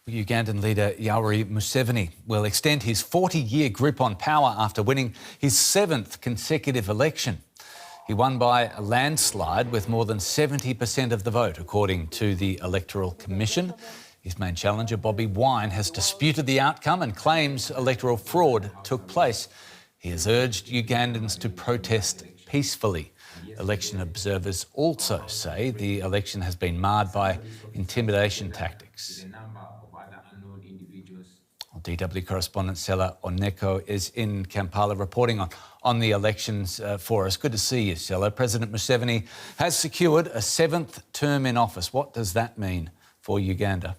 Ugandan leader Yoweri Museveni will extend his 40-year grip on power after winning his 7th consecutive election. He won by a landslide with more than 70% of the vote, according to the Electoral Commission. His main challenger, Bobi Wine, has disputed the outcome and claims electoral fraud took place. He has urged Ugandans to protest peacefully. Election observers also say the election has been marred by intimidation tactics. DW correspondent Sella Oneko is in Kampala reporting on the elections for us. Good to see you, Sella. President Museveni has secured a 7th term in office. What does that mean for Uganda?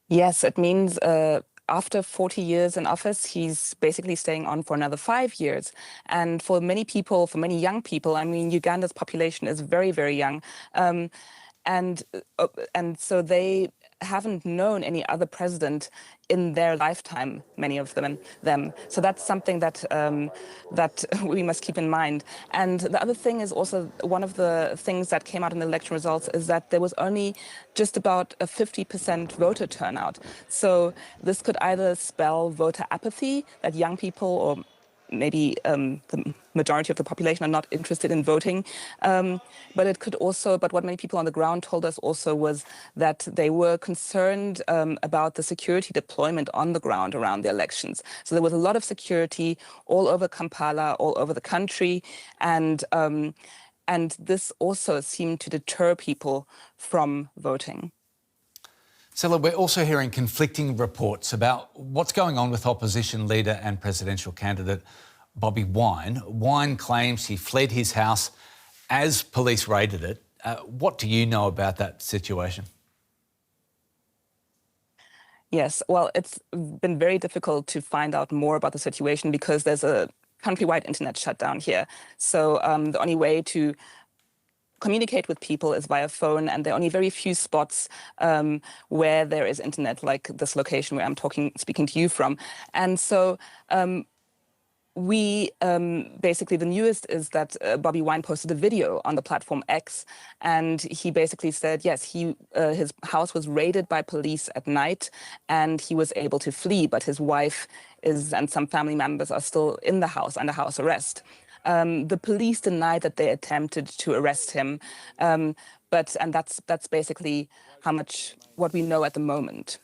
Yes, it means after 40 years in office, he's basically staying on for another 5 years. And for many people, for many young people, I mean, Uganda's population is very, very young. And so they haven't known any other president in their lifetime, many of them. So that's something that that we must keep in mind. And the other thing is also, one of the things that came out in the election results is that there was only just about a 50% voter turnout. So this could either spell voter apathy, that young people or maybe the majority of the population are not interested in voting. But it could also, but what many people on the ground told us also was that they were concerned about the security deployment on the ground around the elections. So there was a lot of security all over Kampala, all over the country, and this also seemed to deter people from voting. Sella, we're also hearing conflicting reports about what's going on with opposition leader and presidential candidate Bobi Wine. Wine claims he fled his house as police raided it. What do you know about that situation? Yes, well, it's been very difficult to find out more about the situation because there's a countrywide internet shutdown here. So the only way to communicate with people is via phone, and there are only very few spots where there is internet, like this location where I'm speaking to you from. And so basically the newest is that Bobi Wine posted a video on the platform X, and he basically said, yes, his house was raided by police at night and he was able to flee, but his wife and some family members are still in the house under house arrest. The police denied that they attempted to arrest him, and that's basically what we know at the moment.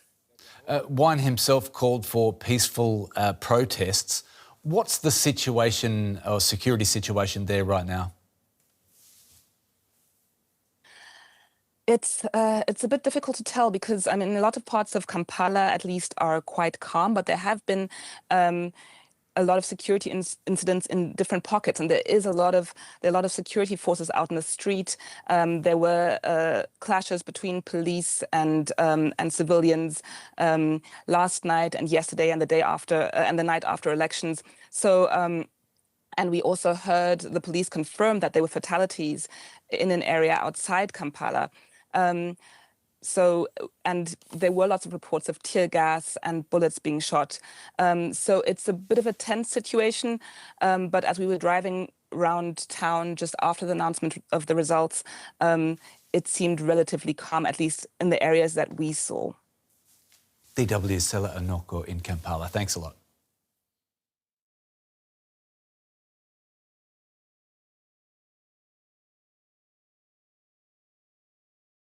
Wine himself called for peaceful protests. What's the situation or security situation there right now? It's a bit difficult to tell because, I mean, a lot of parts of Kampala at least are quite calm, but there have been a lot of security incidents in different pockets, and there are a lot of security forces out in the street. There were clashes between police and civilians last night and yesterday and the day after and the night after elections. So and we also heard the police confirm that there were fatalities in an area outside Kampala. And there were lots of reports of tear gas and bullets being shot. So it's a bit of a tense situation. But as we were driving around town just after the announcement of the results, it seemed relatively calm, at least in the areas that we saw. DW's Sella Oneko in Kampala. Thanks a lot.